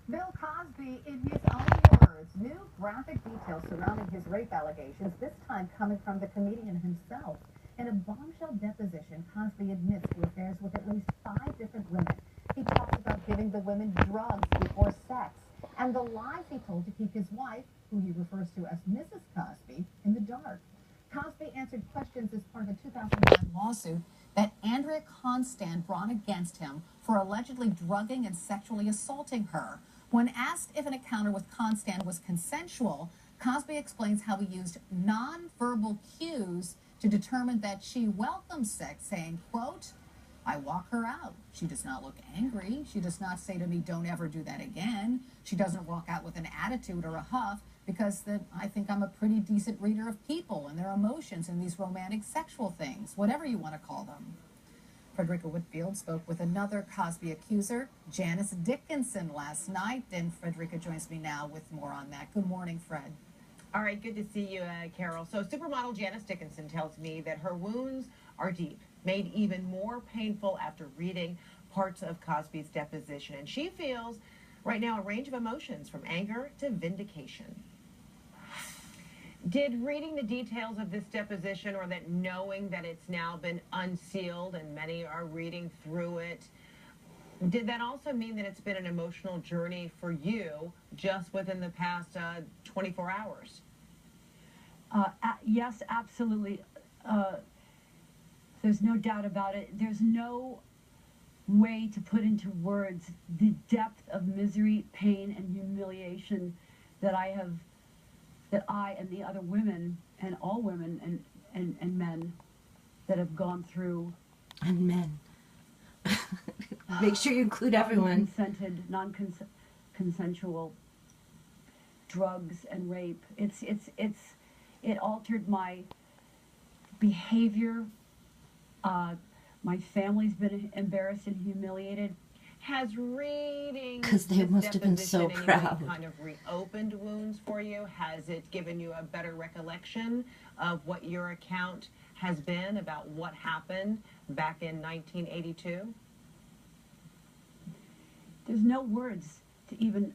Bill Cosby, in his own words, new graphic details surrounding his rape allegations, this time coming from the comedian himself. In a bombshell deposition, Cosby admits to affairs with at least 5 different women. He talks about giving the women drugs before sex and the lies he told to keep his wife, who he refers to as Mrs. Cosby, in the dark. Cosby answered questions as part of a 2009 lawsuit that Andrea Constand brought against him for allegedly drugging and sexually assaulting her. When asked if an encounter with Constand was consensual, Cosby explains how he used nonverbal cues to determine that she welcomes sex, saying, quote, I walk her out. She does not look angry. She does not say to me, don't ever do that again. She doesn't walk out with an attitude or a huff because I think I'm a pretty decent reader of people and their emotions and these romantic sexual things, whatever you want to call them. Frederica Whitfield spoke with another Cosby accuser, Janice Dickerson, last night, and Frederica joins me now with more on that. Good morning, Fred. All right, good to see you, Carol. So supermodel Janice Dickerson tells me that her wounds are deep, made even more painful after reading parts of Cosby's deposition. And she feels right now a range of emotions from anger to vindication. Did reading the details of this deposition, or that knowing that it's now been unsealed and many are reading through it, did that also mean that it's been an emotional journey for you just within the past 24 hours? Yes, absolutely. There's no doubt about it. There's no way to put into words the depth of misery, pain, and humiliation that I and the other women, and all women and men that have gone through. And men. Make sure you include everyone. Non-consensual drugs and rape. It altered my behavior. My family's been embarrassed and humiliated. Has reading because they must have been so proud kind of reopened wounds for you? Has it given you a better recollection of what your account has been about what happened back in 1982? There's no words to even.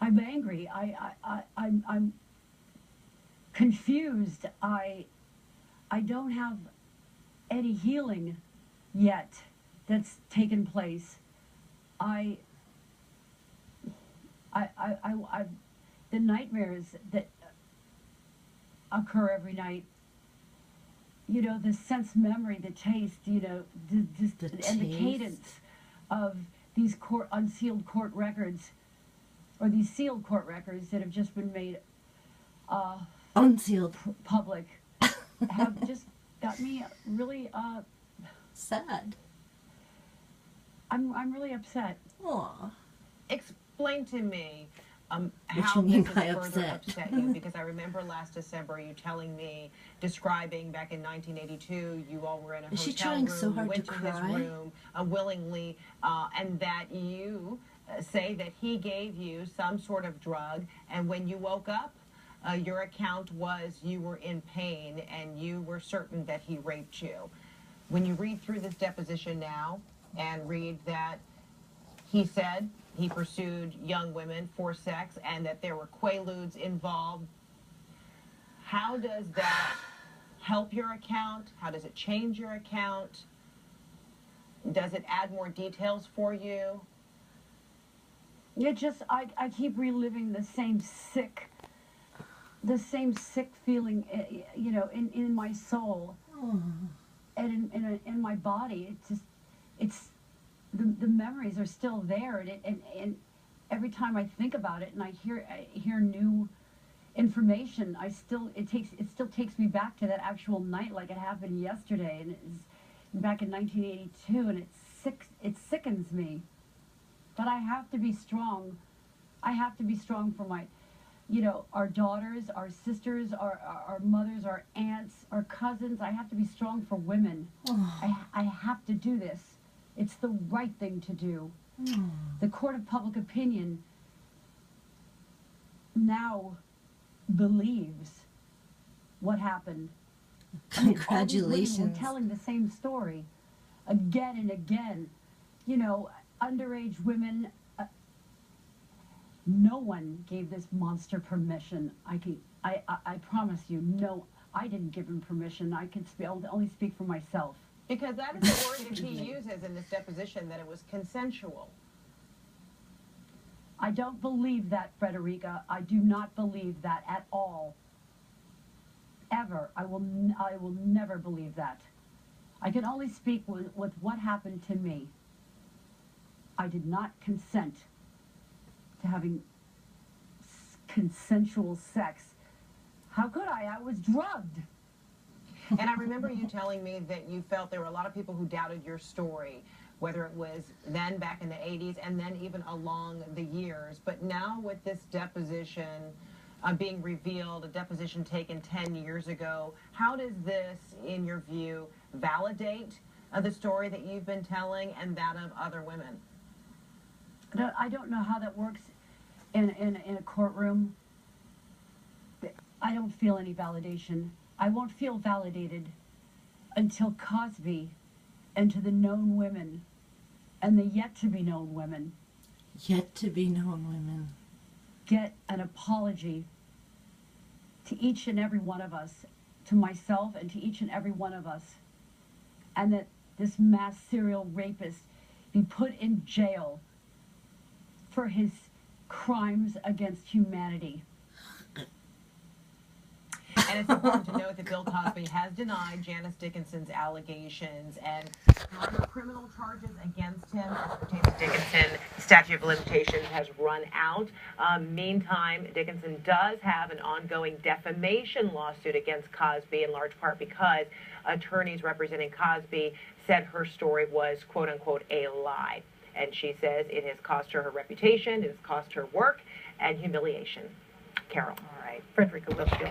I'm angry. I'm confused. I don't have any healing yet that's taken place. The nightmares that occur every night, you know, the sense memory, the taste, you know, and the cadence of these unsealed court records, or these sealed court records that have just been made unsealed public, have just got me really sad. I'm really upset. Aww. Explain to me What how you mean this by has further upset? upset you, because I remember last December you telling me, describing back in 1982, you all were in a Is she hotel trying room, so you hard went to to his cry? room willingly, and that you say that he gave you some sort of drug, and when you woke up, your account was you were in pain and you were certain that he raped you. When you read through this deposition now and read that he said he pursued young women for sex and that there were quaaludes involved, how does that help your account? How does it change your account? Does it add more details for you? It just, I keep reliving the same sick feeling, you know, in my soul. Aww. And in my body. It's the memories are still there, and every time I think about it and I hear new information, it still takes me back to that actual night, like it happened yesterday, and it's back in 1982, and it sickens me. But I have to be strong. I have to be strong for my, you know, our daughters, our sisters, our mothers, our aunts, our cousins. I have to be strong for women. I have to do this. It's the right thing to do. The court of public opinion now believes what happened. Congratulations. I mean, we're telling the same story again and again. You know, underage women No one gave this monster permission. I promise you, no, I didn't give him permission. I'll only speak for myself. Because that is the word that he uses in this deposition, that it was consensual. I don't believe that, Frederica. I do not believe that at all. Ever. I will never believe that. I can only speak with what happened to me. I did not consent to having consensual sex. How could I? I was drugged. And I remember you telling me that you felt there were a lot of people who doubted your story, whether it was then back in the 80s and then even along the years. But now with this deposition being revealed, a deposition taken 10 years ago, how does this, in your view, validate the story that you've been telling and that of other women? I don't know how that works in a courtroom. I don't feel any validation. I won't feel validated until Cosby and to the known women and the yet-to-be-known women get an apology to each and every one of us, to myself and to each and every one of us, and that this mass serial rapist be put in jail for his crimes against humanity. And it's important to note that Bill Cosby has denied Janice Dickerson's allegations, and there are no criminal charges against him. As pertains to Dickerson, the statute of limitations has run out. Meantime, Dickerson does have an ongoing defamation lawsuit against Cosby, in large part because attorneys representing Cosby said her story was, quote-unquote, a lie. And she says it has cost her reputation, it has cost her work, and humiliation. Carol. All right. Frederica Wilfield.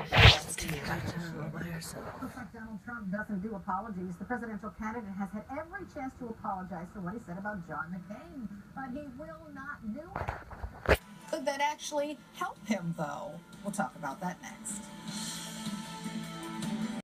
Looks like Donald Trump doesn't do apologies. The presidential candidate has had every chance to apologize for what he said about John McCain, but he will not do it. Could that actually help him, though? We'll talk about that next.